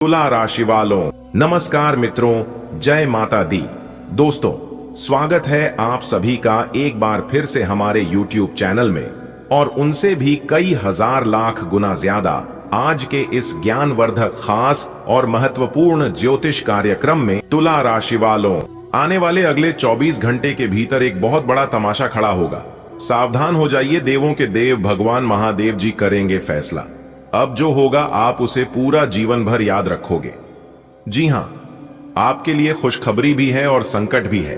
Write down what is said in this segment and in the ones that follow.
तुला राशि वालों, नमस्कार मित्रों, जय माता दी। दोस्तों, स्वागत है आप सभी का एक बार फिर से हमारे YouTube चैनल में और उनसे भी कई हजार लाख गुना ज्यादा आज के इस ज्ञानवर्धक खास और महत्वपूर्ण ज्योतिष कार्यक्रम में। तुला राशि वालों, आने वाले अगले 24 घंटे के भीतर एक बहुत बड़ा तमाशा खड़ा होगा। सावधान हो जाइए, देवों के देव भगवान महादेव जी करेंगे फैसला। अब जो होगा आप उसे पूरा जीवन भर याद रखोगे। जी हां, आपके लिए खुशखबरी भी है और संकट भी है।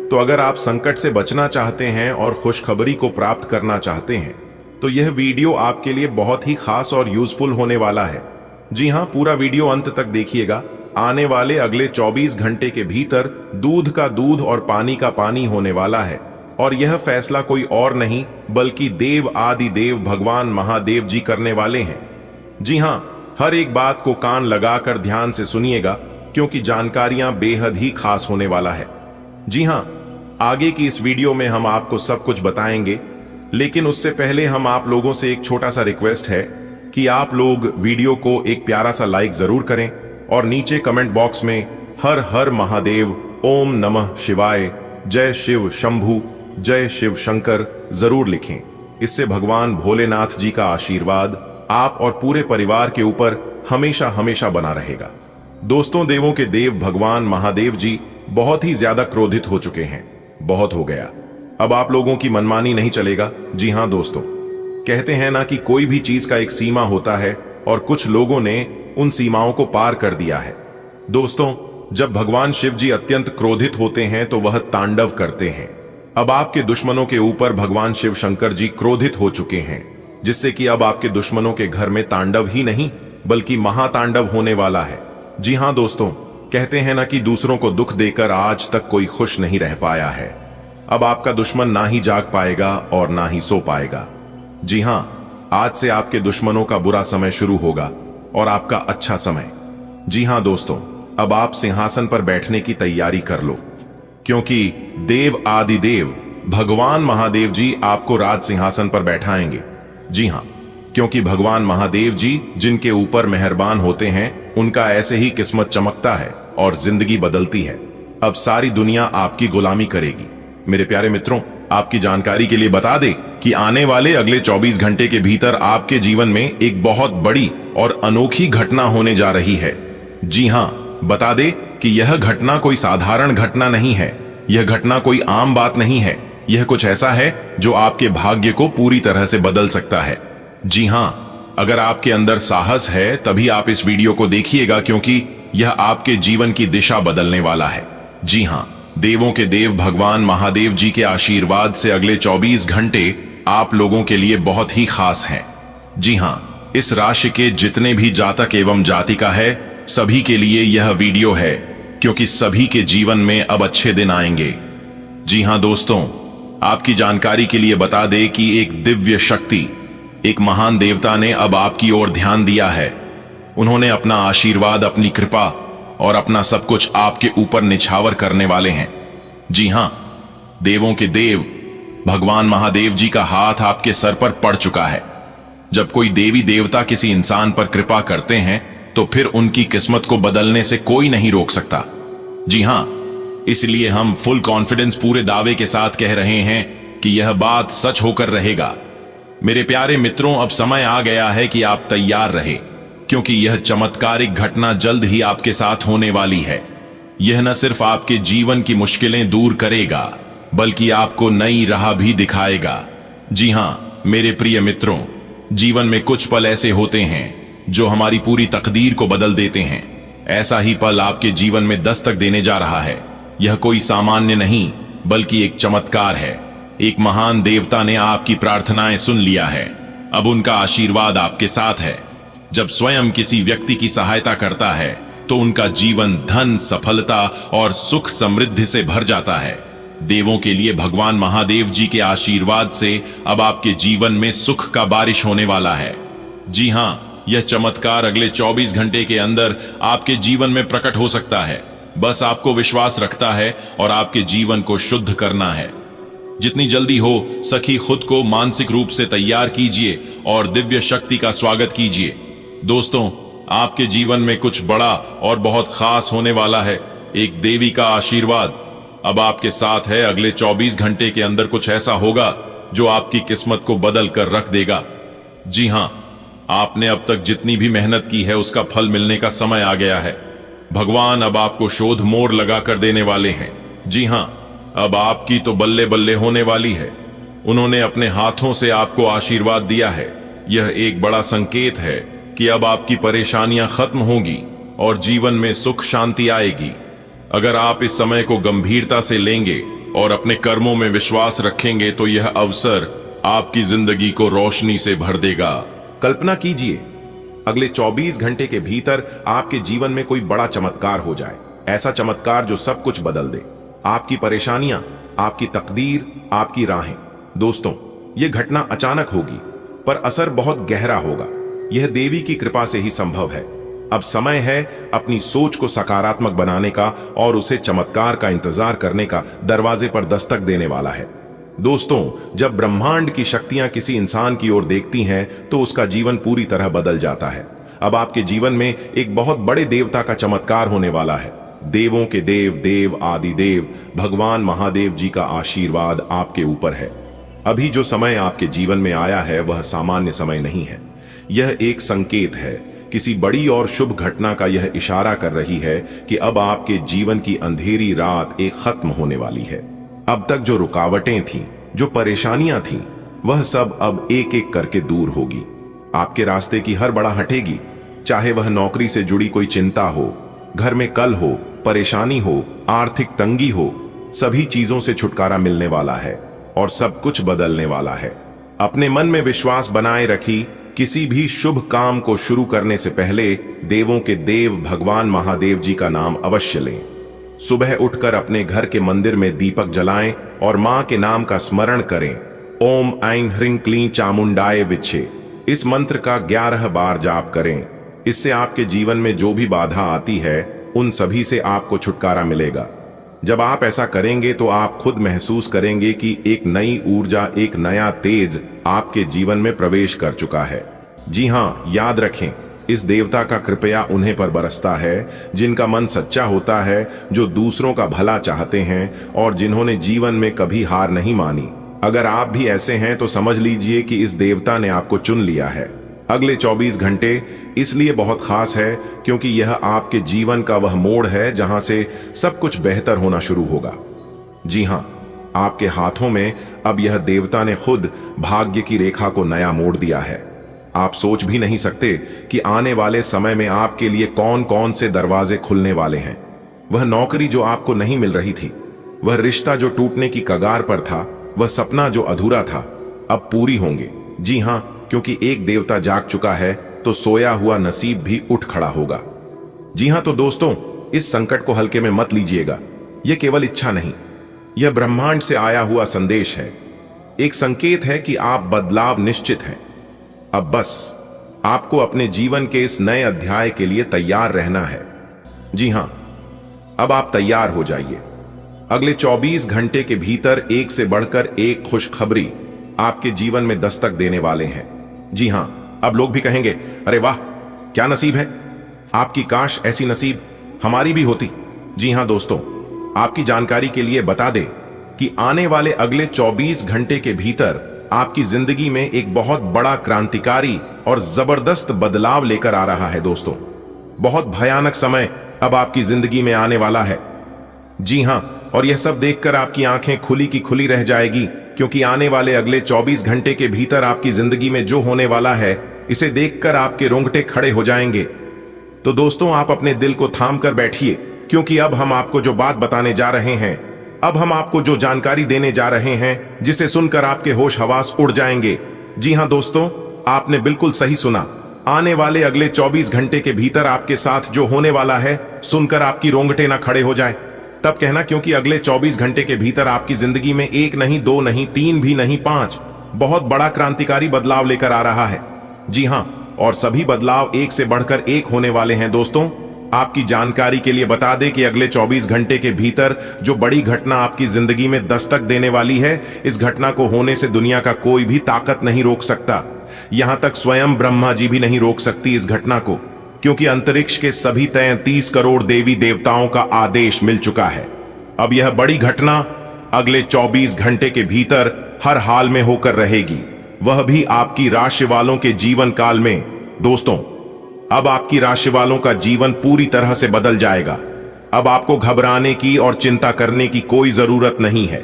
तो अगर आप संकट से बचना चाहते हैं और खुशखबरी को प्राप्त करना चाहते हैं तो यह वीडियो आपके लिए बहुत ही खास और यूजफुल होने वाला है। जी हां, पूरा वीडियो अंत तक देखिएगा। आने वाले अगले 24 घंटे के भीतर दूध का दूध और पानी का पानी होने वाला है और यह फैसला कोई और नहीं बल्कि देव आदि देव भगवान महादेव जी करने वाले हैं। जी हां, हर एक बात को कान लगाकर ध्यान से सुनिएगा क्योंकि जानकारियां बेहद ही खास होने वाला है। जी हां, आगे की इस वीडियो में हम आपको सब कुछ बताएंगे, लेकिन उससे पहले हम आप लोगों से एक छोटा सा रिक्वेस्ट है कि आप लोग वीडियो को एक प्यारा सा लाइक जरूर करें और नीचे कमेंट बॉक्स में हर हर महादेव, ओम नमः शिवाय, जय शिव शंभु, जय शिव शंकर जरूर लिखें। इससे भगवान भोलेनाथ जी का आशीर्वाद आप और पूरे परिवार के ऊपर हमेशा हमेशा बना रहेगा। दोस्तों, देवों के देव भगवान महादेव जी बहुत ही ज्यादा क्रोधित हो चुके हैं। बहुत हो गया, अब आप लोगों की मनमानी नहीं चलेगा। जी हां दोस्तों, कहते हैं ना कि कोई भी चीज का एक सीमा होता है और कुछ लोगों ने उन सीमाओं को पार कर दिया है। दोस्तों, जब भगवान शिव जी अत्यंत क्रोधित होते हैं तो वह तांडव करते हैं। अब आपके दुश्मनों के ऊपर भगवान शिव शंकर जी क्रोधित हो चुके हैं, जिससे कि अब आपके दुश्मनों के घर में तांडव ही नहीं बल्कि महातांडव होने वाला है। जी हां दोस्तों, कहते हैं ना कि दूसरों को दुख देकर आज तक कोई खुश नहीं रह पाया है। अब आपका दुश्मन ना ही जाग पाएगा और ना ही सो पाएगा। जी हां, आज से आपके दुश्मनों का बुरा समय शुरू होगा और आपका अच्छा समय। जी हां दोस्तों, अब आप सिंहासन पर बैठने की तैयारी कर लो, क्योंकि देव आदि देव भगवान महादेव जी आपको राज सिंहासन पर बैठाएंगे। जी हां, क्योंकि भगवान महादेव जी जिनके ऊपर मेहरबान होते हैं उनका ऐसे ही किस्मत चमकता है और जिंदगी बदलती है। अब सारी दुनिया आपकी गुलामी करेगी। मेरे प्यारे मित्रों, आपकी जानकारी के लिए बता दें कि आने वाले अगले 24 घंटे के भीतर आपके जीवन में एक बहुत बड़ी और अनोखी घटना होने जा रही है। जी हां, बता दें कि यह घटना कोई साधारण घटना नहीं है। यह घटना कोई आम बात नहीं है। यह कुछ ऐसा है जो आपके भाग्य को पूरी तरह से बदल सकता है। जी हां, अगर आपके अंदर साहस है तभी आप इस वीडियो को देखिएगा, क्योंकि यह आपके जीवन की दिशा बदलने वाला है। जी हां, देवों के देव भगवान महादेव जी के आशीर्वाद से अगले 24 घंटे आप लोगों के लिए बहुत ही खास हैं। जी हां, इस राशि के जितने भी जातक एवं जातिका है सभी के लिए यह वीडियो है, क्योंकि सभी के जीवन में अब अच्छे दिन आएंगे। जी हां दोस्तों, आपकी जानकारी के लिए बता दें कि एक दिव्य शक्ति, एक महान देवता ने अब आपकी ओर ध्यान दिया है। उन्होंने अपना आशीर्वाद, अपनी कृपा और अपना सब कुछ आपके ऊपर निछावर करने वाले हैं। जी हां, देवों के देव भगवान महादेव जी का हाथ आपके सर पर पड़ चुका है। जब कोई देवी देवता किसी इंसान पर कृपा करते हैं तो फिर उनकी किस्मत को बदलने से कोई नहीं रोक सकता। जी हां, इसलिए हम फुल कॉन्फिडेंस, पूरे दावे के साथ कह रहे हैं कि यह बात सच होकर रहेगा। मेरे प्यारे मित्रों, अब समय आ गया है कि आप तैयार रहे, क्योंकि यह चमत्कारिक घटना जल्द ही आपके साथ होने वाली है। यह न सिर्फ आपके जीवन की मुश्किलें दूर करेगा बल्कि आपको नई राह भी दिखाएगा। जी हां मेरे प्रिय मित्रों, जीवन में कुछ पल ऐसे होते हैं जो हमारी पूरी तकदीर को बदल देते हैं। ऐसा ही पल आपके जीवन में दस्तक देने जा रहा है। यह कोई सामान्य नहीं बल्कि एक चमत्कार है। एक महान देवता ने आपकी प्रार्थनाएं सुन लिया है। अब उनका आशीर्वाद आपके साथ है। जब स्वयं किसी व्यक्ति की सहायता करता है तो उनका जीवन धन, सफलता और सुख समृद्धि से भर जाता है। देवों के लिए भगवान महादेव जी के आशीर्वाद से अब आपके जीवन में सुख का बारिश होने वाला है। जी हां, यह चमत्कार अगले 24 घंटे के अंदर आपके जीवन में प्रकट हो सकता है। बस आपको विश्वास रखता है और आपके जीवन को शुद्ध करना है। जितनी जल्दी हो सकी खुद को मानसिक रूप से तैयार कीजिए और दिव्य शक्ति का स्वागत कीजिए। दोस्तों, आपके जीवन में कुछ बड़ा और बहुत खास होने वाला है। एक देवी का आशीर्वाद अब आपके साथ है। अगले 24 घंटे के अंदर कुछ ऐसा होगा जो आपकी किस्मत को बदल कर रख देगा। जी हां, आपने अब तक जितनी भी मेहनत की है उसका फल मिलने का समय आ गया है। भगवान अब आपको शोध मोड़ लगा कर देने वाले हैं। जी हां, अब आपकी तो बल्ले बल्ले होने वाली है। उन्होंने अपने हाथों से आपको आशीर्वाद दिया है। यह एक बड़ा संकेत है कि अब आपकी परेशानियां खत्म होंगी और जीवन में सुख शांति आएगी। अगर आप इस समय को गंभीरता से लेंगे और अपने कर्मों में विश्वास रखेंगे तो यह अवसर आपकी जिंदगी को रोशनी से भर देगा। कल्पना कीजिए, अगले 24 घंटे के भीतर आपके जीवन में कोई बड़ा चमत्कार हो जाए। ऐसा चमत्कार जो सब कुछ बदल दे, आपकी परेशानियां, आपकी तकदीर, आपकी राहें। दोस्तों, यह घटना अचानक होगी पर असर बहुत गहरा होगा। यह देवी की कृपा से ही संभव है। अब समय है अपनी सोच को सकारात्मक बनाने का और उसे चमत्कार का इंतजार करने का। दरवाजे पर दस्तक देने वाला है। दोस्तों, जब ब्रह्मांड की शक्तियां किसी इंसान की ओर देखती हैं तो उसका जीवन पूरी तरह बदल जाता है। अब आपके जीवन में एक बहुत बड़े देवता का चमत्कार होने वाला है। देवों के देव, देव आदि देव भगवान महादेव जी का आशीर्वाद आपके ऊपर है। अभी जो समय आपके जीवन में आया है वह सामान्य समय नहीं है। यह एक संकेत है। किसी बड़ी और शुभ घटना का यह इशारा कर रही है कि अब आपके जीवन की अंधेरी रात एक खत्म होने वाली है। अब तक जो रुकावटें थीं, जो परेशानियां थीं, वह सब अब एक एक करके दूर होगी। आपके रास्ते की हर बड़ा हटेगी, चाहे वह नौकरी से जुड़ी कोई चिंता हो, घर में कल हो, परेशानी हो, आर्थिक तंगी हो। सभी चीजों से छुटकारा मिलने वाला है और सब कुछ बदलने वाला है। अपने मन में विश्वास बनाए रखी। किसी भी शुभ काम को शुरू करने से पहले देवों के देव भगवान महादेव जी का नाम अवश्य लें। सुबह उठकर अपने घर के मंदिर में दीपक जलाएं और मां के नाम का स्मरण करें। ओम ऐं ह्रीं क्लीं चामुंडाय विच्छे, इस मंत्र का 11 बार जाप करें। इससे आपके जीवन में जो भी बाधा आती है उन सभी से आपको छुटकारा मिलेगा। जब आप ऐसा करेंगे तो आप खुद महसूस करेंगे कि एक नई ऊर्जा, एक नया तेज आपके जीवन में प्रवेश कर चुका है। जी हां, याद रखें, इस देवता का कृपया उन्हें पर बरसता है जिनका मन सच्चा होता है, जो दूसरों का भला चाहते हैं और जिन्होंने जीवन में कभी हार नहीं मानी। अगर आप भी ऐसे हैं तो समझ लीजिए कि इस देवता ने आपको चुन लिया है। अगले 24 घंटे इसलिए बहुत खास है क्योंकि यह आपके जीवन का वह मोड़ है जहां से सब कुछ बेहतर होना शुरू होगा। जी हां, आपके हाथों में अब यह देवता ने खुद भाग्य की रेखा को नया मोड़ दिया है। आप सोच भी नहीं सकते कि आने वाले समय में आपके लिए कौन कौन से दरवाजे खुलने वाले हैं। वह नौकरी जो आपको नहीं मिल रही थी, वह रिश्ता जो टूटने की कगार पर था, वह सपना जो अधूरा था, अब पूरी होंगे। जी हां, क्योंकि एक देवता जाग चुका है तो सोया हुआ नसीब भी उठ खड़ा होगा। जी हां, तो दोस्तों, इस संकट को हल्के में मत लीजिएगा। यह केवल इच्छा नहीं, यह ब्रह्मांड से आया हुआ संदेश है। एक संकेत है कि आप बदलाव निश्चित हैं। अब बस आपको अपने जीवन के इस नए अध्याय के लिए तैयार रहना है। जी हां, अब आप तैयार हो जाइए। अगले 24 घंटे के भीतर एक से बढ़कर एक खुशखबरी आपके जीवन में दस्तक देने वाले हैं। जी हां, अब लोग भी कहेंगे, अरे वाह, क्या नसीब है। आपकी काश ऐसी नसीब हमारी भी होती। जी हां दोस्तों, आपकी जानकारी के लिए बता दें कि आने वाले अगले 24 घंटे के भीतर आपकी जिंदगी में एक बहुत बड़ा क्रांतिकारी और जबरदस्त बदलाव लेकर आ रहा है। दोस्तों, बहुत भयानक समय अब आपकी जिंदगी में आने वाला है। जी हां, और यह सब देखकर आपकी आंखें खुली की खुली रह जाएगी, क्योंकि आने वाले अगले 24 घंटे के भीतर आपकी जिंदगी में जो होने वाला है, इसे देखकर आपके रोंगटे खड़े हो जाएंगे। तो दोस्तों, आप अपने दिल को थाम कर बैठिए, क्योंकि अब हम आपको जो बात बताने जा रहे हैं, अब हम आपको जो जानकारी देने जा रहे हैं, जिसे सुनकर आपके होश हवास उड़ जाएंगे। जी हां दोस्तों, आपने बिल्कुल सही सुना। आने वाले अगले 24 घंटे के भीतर आपके साथ जो होने वाला है, सुनकर आपकी रोंगटे ना खड़े हो जाए तब कहना, क्योंकि अगले 24 घंटे के भीतर आपकी जिंदगी में एक नहीं, दो नहीं, तीन भी नहीं, 5 बहुत बड़ा क्रांतिकारी बदलाव लेकर आ रहा है। जी हां, और सभी बदलाव एक से बढ़कर एक होने वाले हैं। दोस्तों, आपकी जानकारी के लिए बता दें कि अगले 24 घंटे के भीतर जो बड़ी घटना आपकी जिंदगी में दस्तक देने वाली है, इस घटना को होने से दुनिया का कोई भी ताकत नहीं रोक सकता। यहां तक स्वयं ब्रह्मा जी भी नहीं रोक सकती इस घटना को, क्योंकि अंतरिक्ष के सभी 33 करोड़ देवी देवताओं का आदेश मिल चुका है। अब यह बड़ी घटना अगले 24 घंटे के भीतर हर हाल में होकर रहेगी, वह भी आपकी राशि वालों के जीवन काल में। दोस्तों, अब आपकी राशि वालों का जीवन पूरी तरह से बदल जाएगा। अब आपको घबराने की और चिंता करने की कोई जरूरत नहीं है,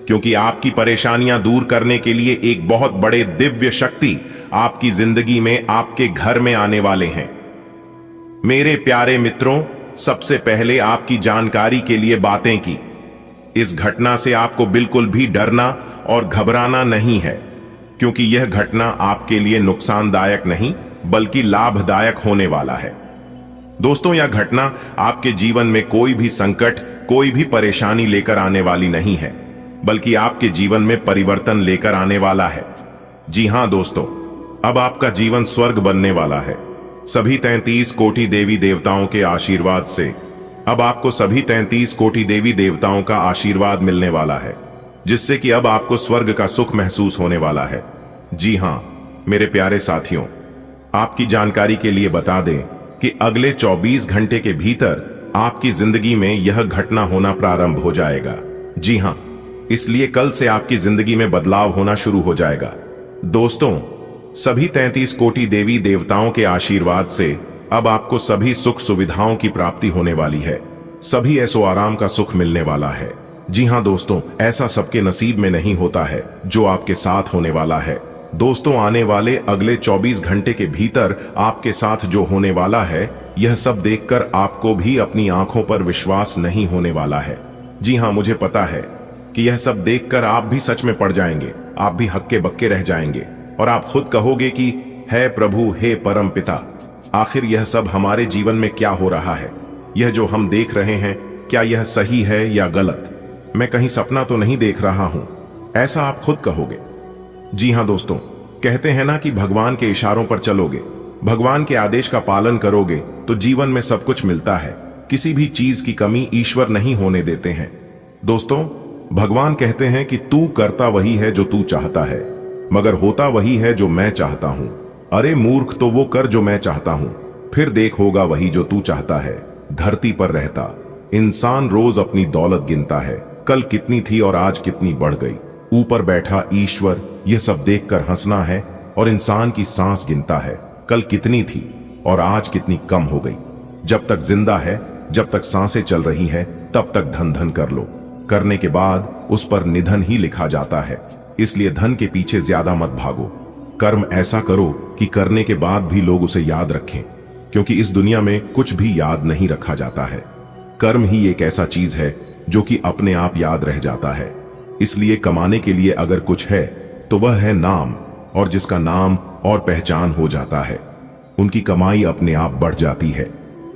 क्योंकि आपकी परेशानियां दूर करने के लिए एक बहुत बड़े दिव्य शक्ति आपकी जिंदगी में, आपके घर में आने वाले हैं। मेरे प्यारे मित्रों, सबसे पहले आपकी जानकारी के लिए बातें की। इस घटना से आपको बिल्कुल भी डरना और घबराना नहीं है, क्योंकि यह घटना आपके लिए नुकसानदायक नहीं बल्कि लाभदायक होने वाला है। दोस्तों, यह घटना आपके जीवन में कोई भी संकट, कोई भी परेशानी लेकर आने वाली नहीं है, बल्कि आपके जीवन में परिवर्तन लेकर आने वाला है। जी हां दोस्तों, अब आपका जीवन स्वर्ग बनने वाला है। सभी 33 कोटि देवी देवताओं के आशीर्वाद से अब आपको सभी 33 कोटि देवी देवताओं का आशीर्वाद मिलने वाला है, जिससे कि अब आपको स्वर्ग का सुख महसूस होने वाला है। जी हां मेरे प्यारे साथियों, आपकी जानकारी के लिए बता दें कि अगले 24 घंटे के भीतर आपकी जिंदगी में यह घटना होना प्रारंभ हो जाएगा। जी हां, इसलिए कल से आपकी जिंदगी में बदलाव होना शुरू हो जाएगा। दोस्तों, सभी 33 कोटि देवी देवताओं के आशीर्वाद से अब आपको सभी सुख सुविधाओं की प्राप्ति होने वाली है। सभी ऐसो आराम का सुख मिलने वाला है। जी हां दोस्तों, ऐसा सबके नसीब में नहीं होता है जो आपके साथ होने वाला है। दोस्तों, आने वाले अगले 24 घंटे के भीतर आपके साथ जो होने वाला है, यह सब देखकर आपको भी अपनी आंखों पर विश्वास नहीं होने वाला है। जी हां, मुझे पता है कि यह सब देखकर आप भी सच में पड़ जाएंगे, आप भी हक्के बक्के रह जाएंगे और आप खुद कहोगे कि हे प्रभु, हे परम पिता, आखिर यह सब हमारे जीवन में क्या हो रहा है? यह जो हम देख रहे हैं, क्या यह सही है या गलत? मैं कहीं सपना तो नहीं देख रहा हूं, ऐसा आप खुद कहोगे। जी हां दोस्तों, कहते हैं ना कि भगवान के इशारों पर चलोगे, भगवान के आदेश का पालन करोगे तो जीवन में सब कुछ मिलता है। किसी भी चीज की कमी ईश्वर नहीं होने देते हैं। दोस्तों, भगवान कहते हैं कि तू करता वही है जो तू चाहता है, मगर होता वही है जो मैं चाहता हूं। अरे मूर्ख, तो वो कर जो मैं चाहता हूं, फिर देख होगा वही जो तू चाहता है। धरती पर रहता इंसान रोज अपनी दौलत गिनता है, कल कितनी थी और आज कितनी बढ़ गई। ऊपर बैठा ईश्वर यह सब देखकर हंसना है और इंसान की सांस गिनता है, कल कितनी थी और आज कितनी कम हो गई। जब तक जिंदा है, जब तक सांसें चल रही हैं, तब तक धन धन कर लो, करने के बाद उस पर निधन ही लिखा जाता है। इसलिए धन के पीछे ज्यादा मत भागो। कर्म ऐसा करो कि करने के बाद भी लोग उसे याद रखें, क्योंकि इस दुनिया में कुछ भी याद नहीं रखा जाता है। कर्म ही एक ऐसा चीज है जो कि अपने आप याद रह जाता है। इसलिए कमाने के लिए अगर कुछ है तो वह है नाम, और जिसका नाम और पहचान हो जाता है, उनकी कमाई अपने आप बढ़ जाती है।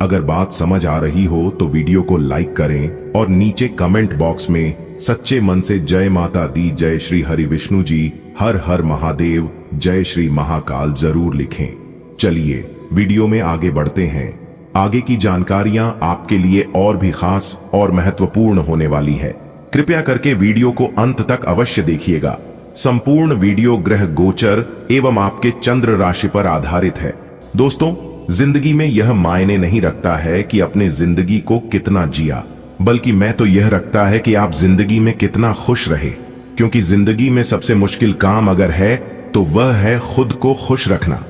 अगर बात समझ आ रही हो तो वीडियो को लाइक करें और नीचे कमेंट बॉक्स में सच्चे मन से जय माता दी, जय श्री हरि विष्णु जी, हर हर महादेव, जय श्री महाकाल जरूर लिखें। चलिए वीडियो में आगे बढ़ते हैं। आगे की जानकारियां आपके लिए और भी खास और महत्वपूर्ण होने वाली है। कृपया करके वीडियो को अंत तक अवश्य देखिएगा। संपूर्ण वीडियो ग्रह गोचर एवं आपके चंद्र राशि पर आधारित है। दोस्तों, जिंदगी में यह मायने नहीं रखता है कि अपने जिंदगी को कितना जिया, बल्कि मैं तो यह रखता है कि आप जिंदगी में कितना खुश रहे। क्योंकि जिंदगी में सबसे मुश्किल काम अगर है तो वह है खुद को खुश रखना।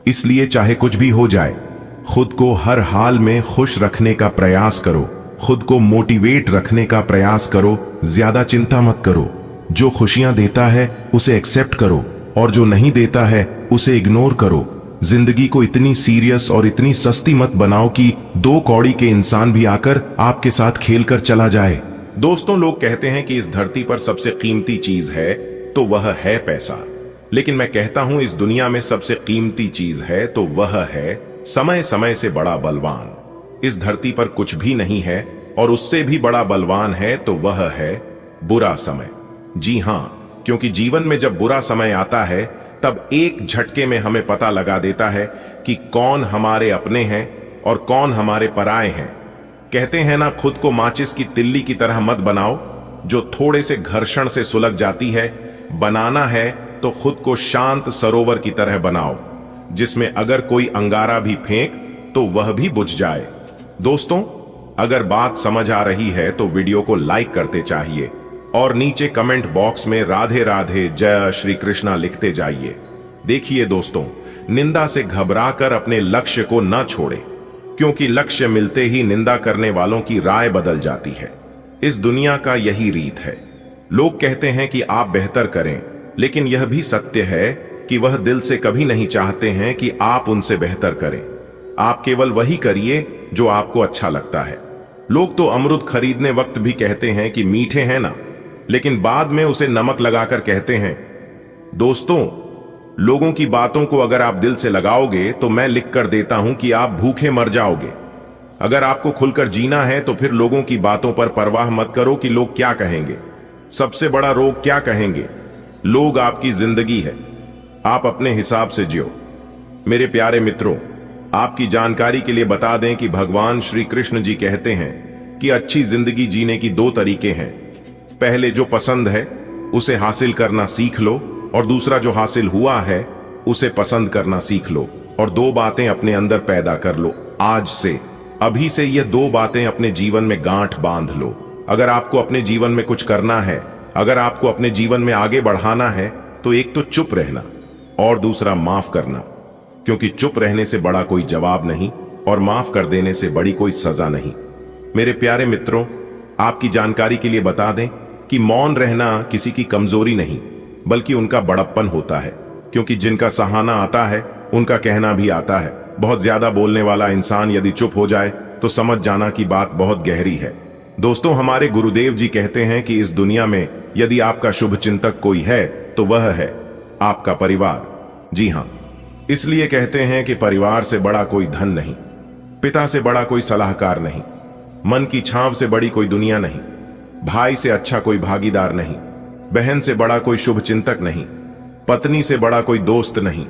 इसलिए चाहे कुछ भी हो जाए, खुद को हर हाल में खुश रखने का प्रयास करो, खुद को मोटिवेट रखने का प्रयास करो। ज्यादा चिंता मत करो। जो खुशियां देता है उसे एक्सेप्ट करो और जो नहीं देता है उसे इग्नोर करो। जिंदगी को इतनी सीरियस और इतनी सस्ती मत बनाओ कि 2 कौड़ी के इंसान भी आकर आपके साथ खेलकर चला जाए। दोस्तों, लोग कहते हैं कि इस धरती पर सबसे कीमती चीज है तो वह है पैसा, लेकिन मैं कहता हूं इस दुनिया में सबसे कीमती चीज है तो वह है समय। समय से बड़ा बलवान इस धरती पर कुछ भी नहीं है, और उससे भी बड़ा बलवान है तो वह है बुरा समय। जी हां, क्योंकि जीवन में जब बुरा समय आता है तब एक झटके में हमें पता लगा देता है कि कौन हमारे अपने हैं और कौन हमारे पराए हैं। कहते हैं ना, खुद को माचिस की तिल्ली की तरह मत बनाओ जो थोड़े से घर्षण से सुलग जाती है। बनाना है तो खुद को शांत सरोवर की तरह बनाओ, जिसमें अगर कोई अंगारा भी फेंक तो वह भी बुझ जाए। दोस्तों, अगर बात समझ आ रही है तो वीडियो को लाइक करते चाहिए और नीचे कमेंट बॉक्स में राधे राधे जय श्री कृष्णा लिखते जाइए। देखिए दोस्तों, निंदा से घबराकर अपने लक्ष्य को न छोड़ें, क्योंकि लक्ष्य मिलते ही निंदा करने वालों की राय बदल जाती है। इस दुनिया का यही रीत है। लोग कहते हैं कि आप बेहतर करें, लेकिन यह भी सत्य है कि वह दिल से कभी नहीं चाहते हैं कि आप उनसे बेहतर करें। आप केवल वही करिए जो आपको अच्छा लगता है। लोग तो अमरूद खरीदने वक्त भी कहते हैं कि मीठे हैं ना, लेकिन बाद में उसे नमक लगाकर कहते हैं। दोस्तों, लोगों की बातों को अगर आप दिल से लगाओगे तो मैं लिख कर देता हूं कि आप भूखे मर जाओगे। अगर आपको खुलकर जीना है तो फिर लोगों की बातों पर परवाह मत करो कि लोग क्या कहेंगे। सबसे बड़ा रोग क्या कहेंगे? लोग आपकी जिंदगी है, आप अपने हिसाब से जियो। मेरे प्यारे मित्रों, आपकी जानकारी के लिए बता दें कि भगवान श्री कृष्ण जी कहते हैं कि अच्छी जिंदगी जीने की दो तरीके हैं। पहले जो पसंद है उसे हासिल करना सीख लो, और दूसरा जो हासिल हुआ है उसे पसंद करना सीख लो, और दो बातें अपने अंदर पैदा कर लो। आज से, अभी से यह दो बातें अपने जीवन में गांठ बांध लो। अगर आपको अपने जीवन में कुछ करना है, अगर आपको अपने जीवन में आगे बढ़ाना है, तो एक तो चुप रहना और दूसरा माफ करना, क्योंकि चुप रहने से बड़ा कोई जवाब नहीं और माफ कर देने से बड़ी कोई सजा नहीं। मेरे प्यारे मित्रों, आपकी जानकारी के लिए बता दें कि मौन रहना किसी की कमजोरी नहीं, बल्कि उनका बड़प्पन होता है, क्योंकि जिनका सहाना आता है उनका कहना भी आता है। बहुत ज्यादा बोलने वाला इंसान यदि चुप हो जाए तो समझ जाना कि बात बहुत गहरी है। दोस्तों, हमारे गुरुदेव जी कहते हैं कि इस दुनिया में यदि आपका शुभ चिंतक कोई है तो वह है आपका परिवार। जी हां, इसलिए कहते हैं कि परिवार से बड़ा कोई धन नहीं, पिता से बड़ा कोई सलाहकार नहीं, मन की छांव से बड़ी कोई दुनिया नहीं, भाई से अच्छा कोई भागीदार नहीं, बहन से बड़ा कोई शुभ चिंतक नहीं, पत्नी से बड़ा कोई दोस्त नहीं।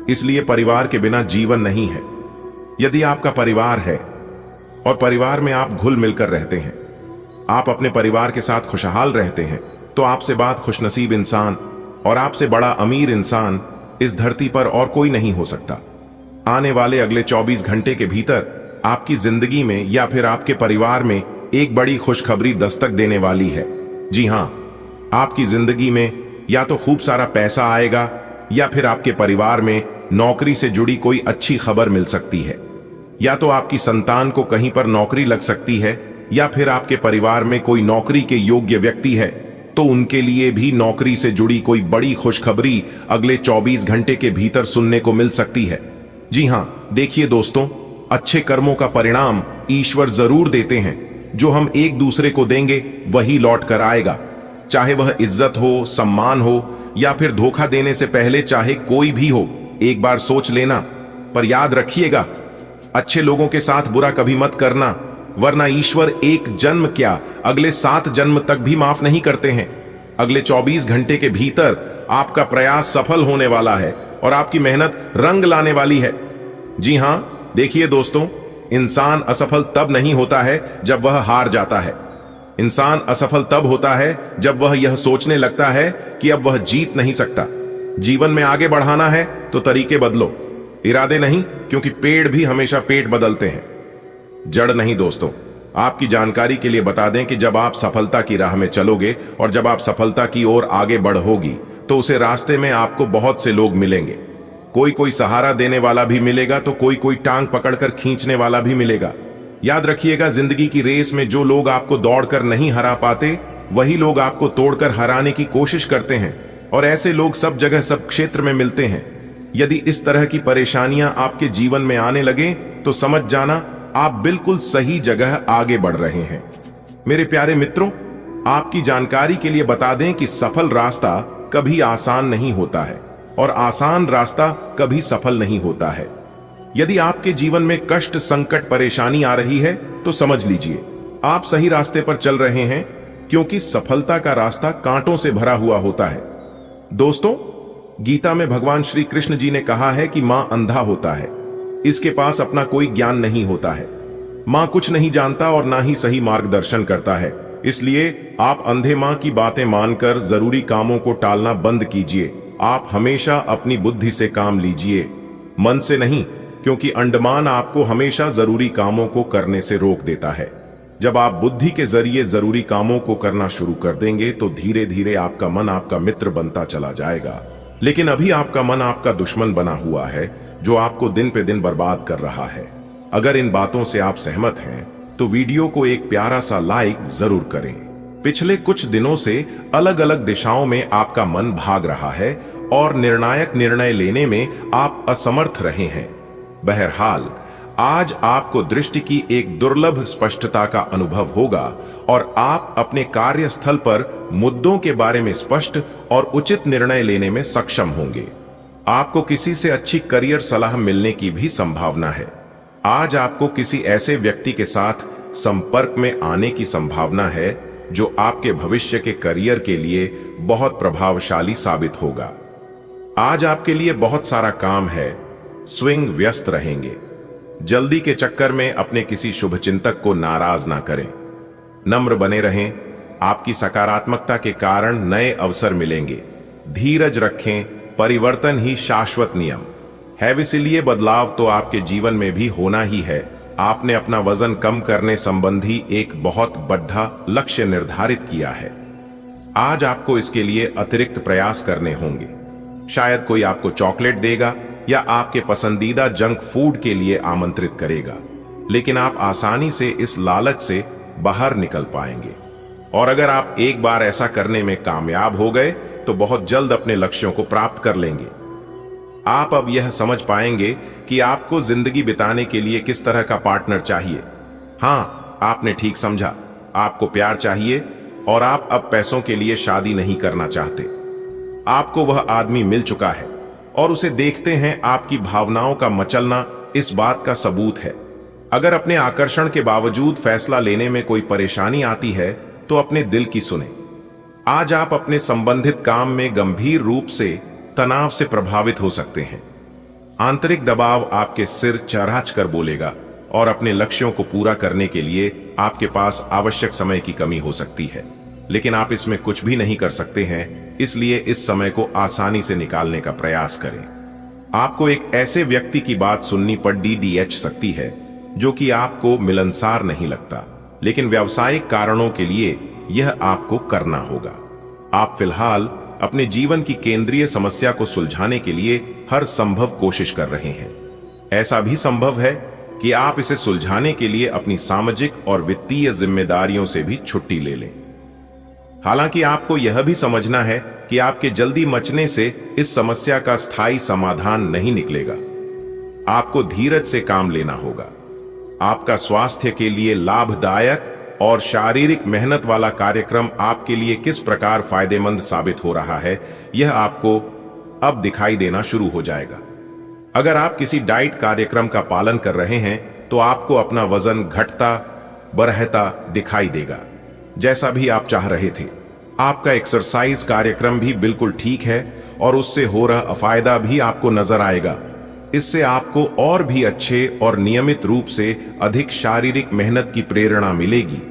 इसलिए परिवार के बिना जीवन नहीं है। यदि आपका परिवार है और परिवार में आप घुल मिलकर रहते हैं, आप अपने परिवार के साथ खुशहाल रहते हैं, तो आपसे बात खुशनसीब इंसान और आपसे बड़ा अमीर इंसान इस धरती पर और कोई नहीं हो सकता। आने वाले अगले 24 घंटे के भीतर आपकी जिंदगी में या फिर आपके परिवार में एक बड़ी खुशखबरी दस्तक देने वाली है। जी हां, आपकी जिंदगी में या तो खूब सारा पैसा आएगा, या फिर आपके परिवार में नौकरी से जुड़ी कोई अच्छी खबर मिल सकती है, या तो आपकी संतान को कहीं पर नौकरी लग सकती है, या फिर आपके परिवार में कोई नौकरी के योग्य व्यक्ति है तो उनके लिए भी नौकरी से जुड़ी कोई बड़ी खुशखबरी अगले 24 घंटे के भीतर सुनने को मिल सकती है। जी हां, देखिए दोस्तों, अच्छे कर्मों का परिणाम ईश्वर जरूर देते हैं। जो हम एक दूसरे को देंगे वही लौट कर आएगा, चाहे वह इज्जत हो, सम्मान हो, या फिर धोखा देने से पहले चाहे कोई भी हो। एक बार सोच लेना, पर याद रखिएगा, अच्छे लोगों के साथ बुरा कभी मत करना, वरना ईश्वर एक जन्म क्या अगले 7 जन्म तक भी माफ नहीं करते हैं। अगले 24 घंटे के भीतर आपका प्रयास सफल होने वाला है और आपकी मेहनत रंग लाने वाली है। जी हां, देखिए दोस्तों, इंसान असफल तब नहीं होता है जब वह हार जाता है। इंसान असफल तब होता है जब वह यह सोचने लगता है कि अब वह जीत नहीं सकता। जीवन में आगे बढ़ाना है तो तरीके बदलो, इरादे नहीं, क्योंकि पेड़ भी हमेशा पेट बदलते हैं, जड़ नहीं। दोस्तों, आपकी जानकारी के लिए बता दें कि जब आप सफलता की राह में चलोगे और जब आप सफलता की ओर आगे बढ़ोगी तो उसे रास्ते में आपको बहुत से लोग मिलेंगे। कोई सहारा देने वाला भी मिलेगा तो कोई टांग पकड़कर खींचने वाला भी मिलेगा। याद रखिएगा, जिंदगी की रेस में जो लोग आपको दौड़कर नहीं हरा पाते, वही लोग आपको तोड़कर हराने की कोशिश करते हैं, और ऐसे लोग सब जगह सब क्षेत्र में मिलते हैं। यदि इस तरह की परेशानियां आपके जीवन में आने लगे तो समझ जाना आप बिल्कुल सही जगह आगे बढ़ रहे हैं। मेरे प्यारे मित्रों, आपकी जानकारी के लिए बता दें कि सफल रास्ता कभी आसान नहीं होता है और आसान रास्ता कभी सफल नहीं होता है। यदि आपके जीवन में कष्ट, संकट, परेशानी आ रही है तो समझ लीजिए आप सही रास्ते पर चल रहे हैं, क्योंकि सफलता का रास्ता कांटों से भरा हुआ होता है। दोस्तों, गीता में भगवान श्री कृष्ण जी ने कहा है कि मां अंधा होता है, इसके पास अपना कोई ज्ञान नहीं होता है। मां कुछ नहीं जानता और ना ही सही मार्गदर्शन करता है। इसलिए आप अंधे मां की बातें मानकर जरूरी कामों को टालना बंद कीजिए। आप हमेशा अपनी बुद्धि से काम लीजिए, मन से नहीं। क्योंकि अंडमान आपको हमेशा जरूरी कामों को करने से रोक देता है। जब आप बुद्धि के जरिए जरूरी कामों को करना शुरू कर देंगे तो धीरे धीरे आपका मन आपका मित्र बनता चला जाएगा। लेकिन अभी आपका मन आपका दुश्मन बना हुआ है, जो आपको दिन पे दिन बर्बाद कर रहा है। अगर इन बातों से आप सहमत हैं तो वीडियो को एक प्यारा सा लाइक जरूर करें। पिछले कुछ दिनों से अलग अलग दिशाओं में आपका मन भाग रहा है और निर्णायक निर्णय लेने में आप असमर्थ रहे हैं। बहरहाल आज आपको दृष्टि की एक दुर्लभ स्पष्टता का अनुभव होगा और आप अपने कार्यस्थल पर मुद्दों के बारे में स्पष्ट और उचित निर्णय लेने में सक्षम होंगे। आपको किसी से अच्छी करियर सलाह मिलने की भी संभावना है। आज आपको किसी ऐसे व्यक्ति के साथ संपर्क में आने की संभावना है जो आपके भविष्य के करियर के लिए बहुत प्रभावशाली साबित होगा। आज आपके लिए बहुत सारा काम है, स्विंग व्यस्त रहेंगे। जल्दी के चक्कर में अपने किसी शुभचिंतक को नाराज ना करें। नम्र बने रहें। आपकी सकारात्मकता के कारण नए अवसर मिलेंगे। धीरज रखें, परिवर्तन ही शाश्वत नियम है, इसलिए बदलाव तो आपके जीवन में भी होना ही है। आपने अपना वजन कम करने संबंधी एक बहुत बड़ा लक्ष्य निर्धारित किया है। आज आपको इसके लिए अतिरिक्त प्रयास करने होंगे। शायद कोई आपको चॉकलेट देगा या आपके पसंदीदा जंक फूड के लिए आमंत्रित करेगा, लेकिन आप आसानी से इस लालच से बाहर निकल पाएंगे। और अगर आप एक बार ऐसा करने में कामयाब हो गए तो बहुत जल्द अपने लक्ष्यों को प्राप्त कर लेंगे। आप अब यह समझ पाएंगे कि आपको जिंदगी बिताने के लिए किस तरह का पार्टनर चाहिए। हाँ, आपने ठीक समझा। आपको प्यार चाहिए और आप अब पैसों के लिए शादी नहीं करना चाहते। आपको वह आदमी मिल चुका है और उसे देखते हैं आपकी भावनाओं का मचलना इस बात का सबूत है। अगर अपने आकर्षण के बावजूद फैसला लेने में कोई परेशानी आती है तो अपने दिल की सुने। आज आप अपने संबंधित काम में गंभीर रूप से तनाव से प्रभावित हो सकते हैं। आंतरिक दबाव आपके सिर चढ़ाच कर बोलेगा और अपने लक्ष्यों को पूरा करने के लिए आपके पास आवश्यक समय की कमी हो सकती है, लेकिन आप इसमें कुछ भी नहीं कर सकते हैं। इसलिए इस समय को आसानी से निकालने का प्रयास करें। आपको एक ऐसे व्यक्ति की बात सुननी पड़ DDH सकती है जो कि आपको मिलनसार नहीं लगता, लेकिन व्यावसायिक कारणों के लिए यह आपको करना होगा। आप फिलहाल अपने जीवन की केंद्रीय समस्या को सुलझाने के लिए हर संभव कोशिश कर रहे हैं। ऐसा भी संभव है कि आप इसे सुलझाने के लिए अपनी सामाजिक और वित्तीय जिम्मेदारियों से भी छुट्टी ले लें। हालांकि आपको यह भी समझना है कि आपके जल्दी मचने से इस समस्या का स्थायी समाधान नहीं निकलेगा। आपको धीरज से काम लेना होगा। आपका स्वास्थ्य के लिए लाभदायक और शारीरिक मेहनत वाला कार्यक्रम आपके लिए किस प्रकार फायदेमंद साबित हो रहा है, यह आपको अब दिखाई देना शुरू हो जाएगा। अगर आप किसी डाइट कार्यक्रम का पालन कर रहे हैं तो आपको अपना वजन घटता बढ़ता दिखाई देगा, जैसा भी आप चाह रहे थे। आपका एक्सरसाइज कार्यक्रम भी बिल्कुल ठीक है और उससे हो रहा फायदा भी आपको नजर आएगा। इससे आपको और भी अच्छे और नियमित रूप से अधिक शारीरिक मेहनत की प्रेरणा मिलेगी।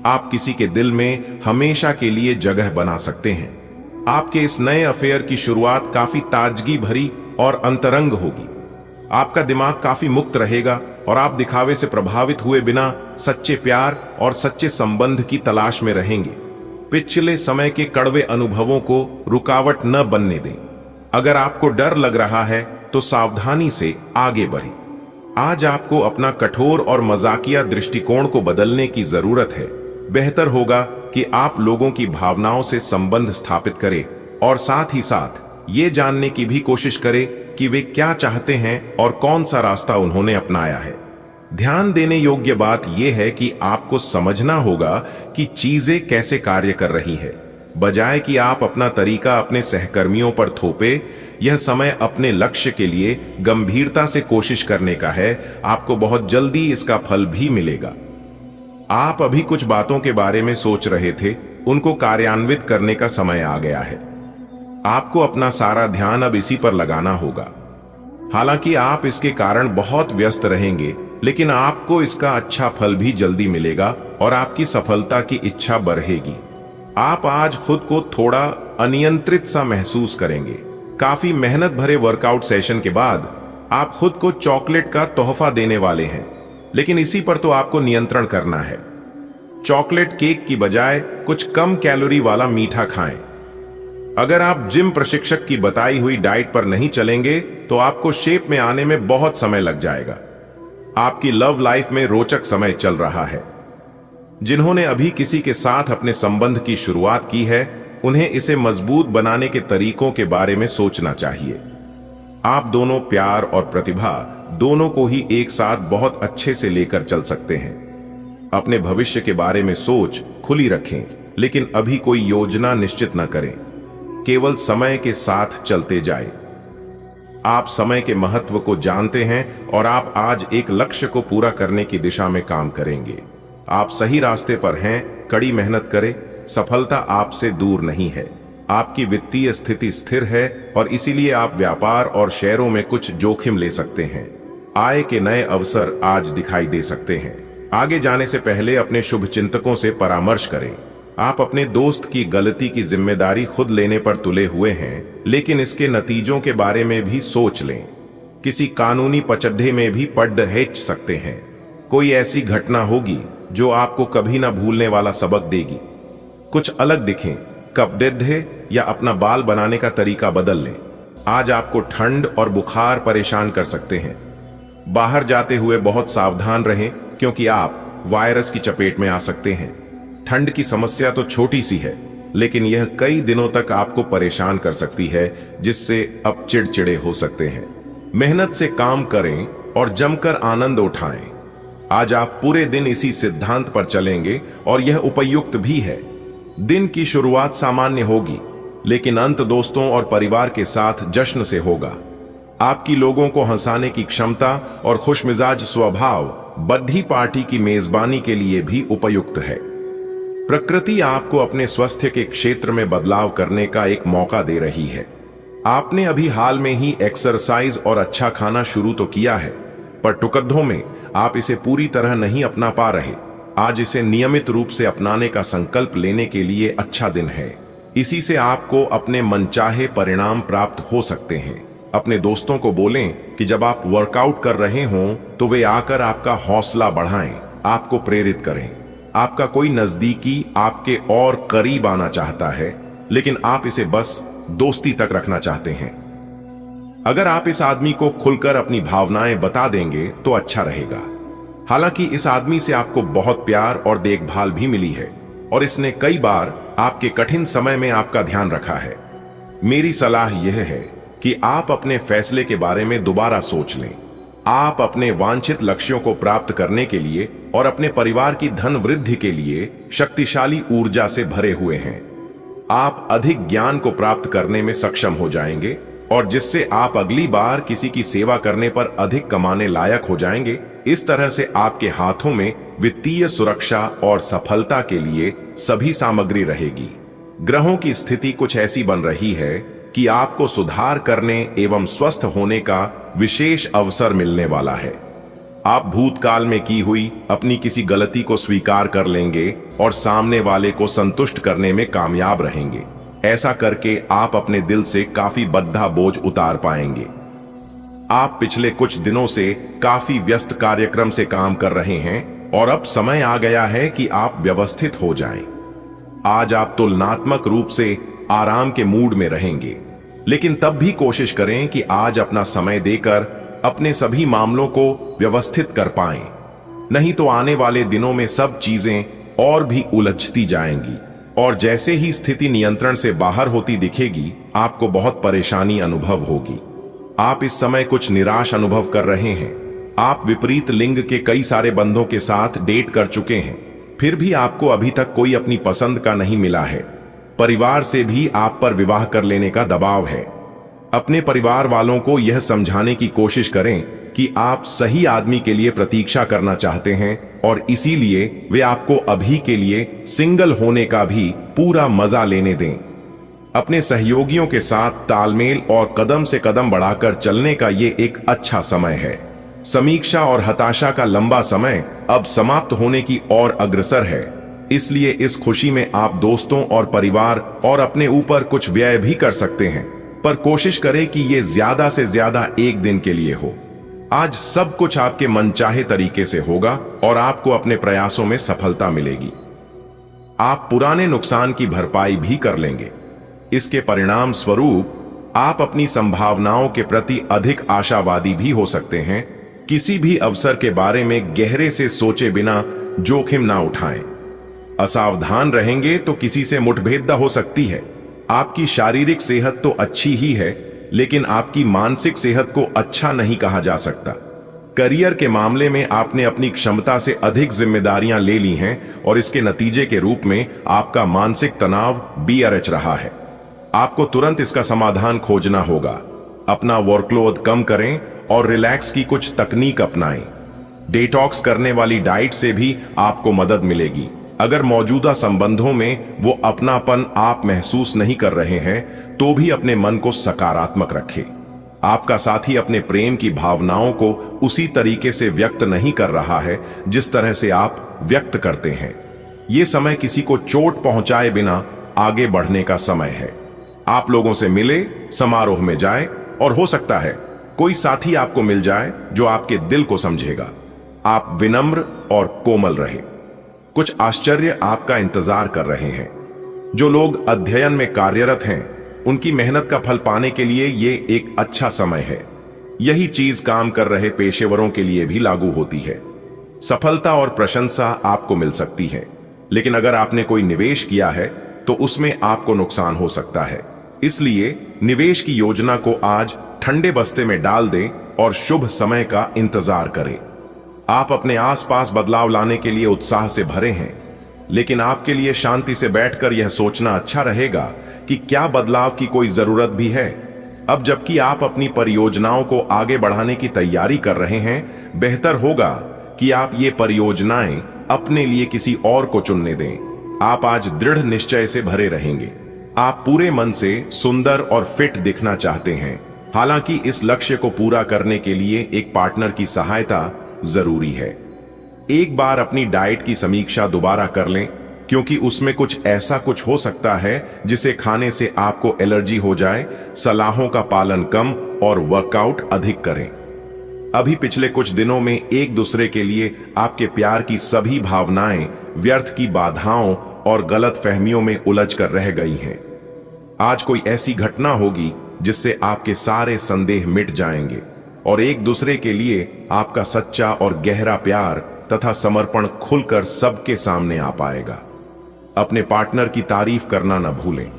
आप किसी के दिल में हमेशा के लिए जगह बना सकते हैं। आपके इस नए अफेयर की शुरुआत काफी ताजगी भरी और अंतरंग होगी। आपका दिमाग काफी मुक्त रहेगा और आप दिखावे से प्रभावित हुए बिना सच्चे प्यार और सच्चे संबंध की तलाश में रहेंगे। पिछले समय के कड़वे अनुभवों को रुकावट न बनने दें। अगर आपको डर लग रहा है तो सावधानी से आगे बढ़ें। आज आपको अपना कठोर और मजाकिया दृष्टिकोण को बदलने की जरूरत है। बेहतर होगा कि आप लोगों की भावनाओं से संबंध स्थापित करें और साथ ही साथ ये जानने की भी कोशिश करें कि वे क्या चाहते हैं और कौन सा रास्ता उन्होंने अपनाया है। ध्यान देने योग्य बात यह है कि आपको समझना होगा कि चीजें कैसे कार्य कर रही है, बजाय कि आप अपना तरीका अपने सहकर्मियों पर थोपे। यह समय अपने लक्ष्य के लिए गंभीरता से कोशिश करने का है। आपको बहुत जल्दी इसका फल भी मिलेगा। आप अभी कुछ बातों के बारे में सोच रहे थे, उनको कार्यान्वित करने का समय आ गया है। आपको अपना सारा ध्यान अब इसी पर लगाना होगा। हालांकि आप इसके कारण बहुत व्यस्त रहेंगे, लेकिन आपको इसका अच्छा फल भी जल्दी मिलेगा और आपकी सफलता की इच्छा बढ़ेगी। आप आज खुद को थोड़ा अनियंत्रित सा महसूस करेंगे। काफी मेहनत भरे वर्कआउट सेशन के बाद आप खुद को चॉकलेट का तोहफा देने वाले हैं, लेकिन इसी पर तो आपको नियंत्रण करना है। चॉकलेट केक की बजाय कुछ कम कैलोरी वाला मीठा खाएं। अगर आप जिम प्रशिक्षक की बताई हुई डाइट पर नहीं चलेंगे तो आपको शेप में आने में बहुत समय लग जाएगा। आपकी लव लाइफ में रोचक समय चल रहा है। जिन्होंने अभी किसी के साथ अपने संबंध की शुरुआत की है, उन्हें इसे मजबूत बनाने के तरीकों के बारे में सोचना चाहिए। आप दोनों प्यार और प्रतिभा दोनों को ही एक साथ बहुत अच्छे से लेकर चल सकते हैं। अपने भविष्य के बारे में सोच खुली रखें, लेकिन अभी कोई योजना निश्चित न करें। केवल समय के साथ चलते जाएं। आप समय के महत्व को जानते हैं और आप आज एक लक्ष्य को पूरा करने की दिशा में काम करेंगे। आप सही रास्ते पर हैं, कड़ी मेहनत करें। सफलता आपसे दूर नहीं है। आपकी वित्तीय स्थिति स्थिर है और इसीलिए आप व्यापार और शेयरों में कुछ जोखिम ले सकते हैं। आय के नए अवसर आज दिखाई दे सकते हैं। आगे जाने से पहले अपने शुभचिंतकों से परामर्श करें। आप अपने दोस्त की गलती की जिम्मेदारी खुद लेने पर तुले हुए हैं, लेकिन इसके नतीजों के बारे में भी सोच लें। किसी कानूनी पचड्ढे में भी पड़ हेच सकते हैं। कोई ऐसी घटना होगी जो आपको कभी ना भूलने वाला सबक देगी। कुछ अलग दिखें, कपड़े या अपना बाल बनाने का तरीका बदल लें। आज आपको ठंड और बुखार परेशान कर सकते हैं। बाहर जाते हुए बहुत सावधान रहें, क्योंकि आप वायरस की चपेट में आ सकते हैं। ठंड की समस्या तो छोटी सी है, लेकिन यह कई दिनों तक आपको परेशान कर सकती है, जिससे अब चिड़चिड़े हो सकते हैं। मेहनत से काम करें और जमकर आनंद उठाएं। आज आप पूरे दिन इसी सिद्धांत पर चलेंगे और यह उपयुक्त भी है। दिन की शुरुआत सामान्य होगी, लेकिन अंत दोस्तों और परिवार के साथ जश्न से होगा। आपकी लोगों को हंसाने की क्षमता और खुशमिजाज स्वभाव बर्थडे पार्टी की मेजबानी के लिए भी उपयुक्त है। प्रकृति आपको अपने स्वास्थ्य के क्षेत्र में बदलाव करने का एक मौका दे रही है। आपने अभी हाल में ही एक्सरसाइज और अच्छा खाना शुरू तो किया है, पर टुकड़ों में आप इसे पूरी तरह नहीं अपना पा रहे। आज इसे नियमित रूप से अपनाने का संकल्प लेने के लिए अच्छा दिन है। इसी से आपको अपने मनचाहे परिणाम प्राप्त हो सकते हैं। अपने दोस्तों को बोलें कि जब आप वर्कआउट कर रहे हों तो वे आकर आपका हौसला बढ़ाएं, आपको प्रेरित करें। आपका कोई नजदीकी आपके और करीब आना चाहता है, लेकिन आप इसे बस दोस्ती तक रखना चाहते हैं। अगर आप इस आदमी को खुलकर अपनी भावनाएं बता देंगे तो अच्छा रहेगा। हालांकि इस आदमी से आपको बहुत प्यार और देखभाल भी मिली है और इसने कई बार आपके कठिन समय में आपका ध्यान रखा है। मेरी सलाह यह है कि आप अपने फैसले के बारे में दोबारा सोच लें। आप अपने वांछित लक्ष्यों को प्राप्त करने के लिए और अपने परिवार की धन वृद्धि के लिए शक्तिशाली ऊर्जा से भरे हुए हैं। आप अधिक ज्ञान को प्राप्त करने में सक्षम हो जाएंगे और जिससे आप अगली बार किसी की सेवा करने पर अधिक कमाने लायक हो जाएंगे। इस तरह से आपके हाथों में वित्तीय सुरक्षा और सफलता के लिए सभी सामग्री रहेगी। ग्रहों की स्थिति कुछ ऐसी बन रही है कि आपको सुधार करने एवं स्वस्थ होने का विशेष अवसर मिलने वाला है। आप भूतकाल में की हुई अपनी किसी गलती को स्वीकार कर लेंगे और सामने वाले को संतुष्ट करने में कामयाब रहेंगे। ऐसा करके आप अपने दिल से काफी बद्धा बोझ उतार पाएंगे। आप पिछले कुछ दिनों से काफी व्यस्त कार्यक्रम से काम कर रहे हैं और अब समय आ गया है कि आप व्यवस्थित हो जाएं। आज आप तुलनात्मक रूप से आराम के मूड में रहेंगे, लेकिन तब भी कोशिश करें कि आज अपना समय देकर अपने सभी मामलों को व्यवस्थित कर पाएं। नहीं तो आने वाले दिनों में सब चीजें और भी उलझती जाएंगी और जैसे ही स्थिति नियंत्रण से बाहर होती दिखेगी, आपको बहुत परेशानी अनुभव होगी। आप इस समय कुछ निराश अनुभव कर रहे हैं। आप विपरीत लिंग के कई सारे बंधों के साथ डेट कर चुके हैं, फिर भी आपको अभी तक कोई अपनी पसंद का नहीं मिला है। परिवार से भी आप पर विवाह कर लेने का दबाव है। अपने परिवार वालों को यह समझाने की कोशिश करें कि आप सही आदमी के लिए प्रतीक्षा करना चाहते हैं और इसीलिए वे आपको अभी के लिए सिंगल होने का भी पूरा मजा लेने दें। अपने सहयोगियों के साथ तालमेल और कदम से कदम बढ़ाकर चलने का ये एक अच्छा समय है। समीक्षा और हताशा का लंबा समय अब समाप्त होने की ओर अग्रसर है। इसलिए इस खुशी में आप दोस्तों और परिवार और अपने ऊपर कुछ व्यय भी कर सकते हैं। पर कोशिश करें कि ये ज्यादा से ज्यादा एक दिन के लिए हो। आज सब कुछ आपके मनचाहे तरीके से होगा और आपको अपने प्रयासों में सफलता मिलेगी। आप पुराने नुकसान की भरपाई भी कर लेंगे। इसके परिणाम स्वरूप आप अपनी संभावनाओं के प्रति अधिक आशावादी भी हो सकते हैं। किसी भी अवसर के बारे में गहरे से सोचे बिना जोखिम ना उठाएं। असावधान रहेंगे तो किसी से मुठभेद हो सकती है। आपकी शारीरिक सेहत तो अच्छी ही है, लेकिन आपकी मानसिक सेहत को अच्छा नहीं कहा जा सकता। करियर के मामले में आपने अपनी क्षमता से अधिक जिम्मेदारियां ले ली हैं और इसके नतीजे के रूप में आपका मानसिक तनाव BRH रहा है। आपको तुरंत इसका समाधान खोजना होगा। अपना वर्कलोड कम करें और रिलैक्स की कुछ तकनीक अपनाएं। डिटॉक्स करने वाली डाइट से भी आपको मदद मिलेगी। अगर मौजूदा संबंधों में वो अपनापन आप महसूस नहीं कर रहे हैं तो भी अपने मन को सकारात्मक रखें। आपका साथी अपने प्रेम की भावनाओं को उसी तरीके से व्यक्त नहीं कर रहा है जिस तरह से आप व्यक्त करते हैं। ये समय किसी को चोट पहुंचाए बिना आगे बढ़ने का समय है। आप लोगों से मिले, समारोह में जाएं और हो सकता है कोई साथी आपको मिल जाए जो आपके दिल को समझेगा। आप विनम्र और कोमल रहे। कुछ आश्चर्य आपका इंतजार कर रहे हैं। जो लोग अध्ययन में कार्यरत हैं, उनकी मेहनत का फल पाने के लिए ये एक अच्छा समय है। यही चीज काम कर रहे पेशेवरों के लिए भी लागू होती है। सफलता और प्रशंसा आपको मिल सकती है, लेकिन अगर आपने कोई निवेश किया है तो उसमें आपको नुकसान हो सकता है। इसलिए निवेश की योजना को आज ठंडे बस्ते में डाल दें और शुभ समय का इंतजार करें। आप अपने आसपास बदलाव लाने के लिए उत्साह से भरे हैं, लेकिन आपके लिए शांति से बैठकर यह सोचना अच्छा रहेगा कि क्या बदलाव की कोई जरूरत भी है। अब जबकि आप अपनी परियोजनाओं को आगे बढ़ाने की तैयारी कर रहे हैं, बेहतर होगा कि आप ये परियोजनाएं अपने लिए किसी और को चुनने दें। आप आज दृढ़ निश्चय से भरे रहेंगे। आप पूरे मन से सुंदर और फिट दिखना चाहते हैं। हालांकि इस लक्ष्य को पूरा करने के लिए एक पार्टनर की सहायता जरूरी है। एक बार अपनी डाइट की समीक्षा दोबारा कर लें, क्योंकि उसमें कुछ ऐसा कुछ हो सकता है जिसे खाने से आपको एलर्जी हो जाए। सलाहों का पालन कम और वर्कआउट अधिक करें। अभी पिछले कुछ दिनों में एक दूसरे के लिए आपके प्यार की सभी भावनाएं व्यर्थ की बाधाओं और गलत फहमियों में उलझ कर रह गई हैं। आज कोई ऐसी घटना होगी जिससे आपके सारे संदेह मिट जाएंगे और एक दूसरे के लिए आपका सच्चा और गहरा प्यार तथा समर्पण खुलकर सबके सामने आ पाएगा। अपने पार्टनर की तारीफ करना न भूलें।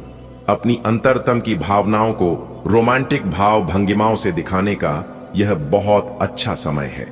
अपनी अंतरतम की भावनाओं को रोमांटिक भाव भंगिमाओं से दिखाने का यह बहुत अच्छा समय है।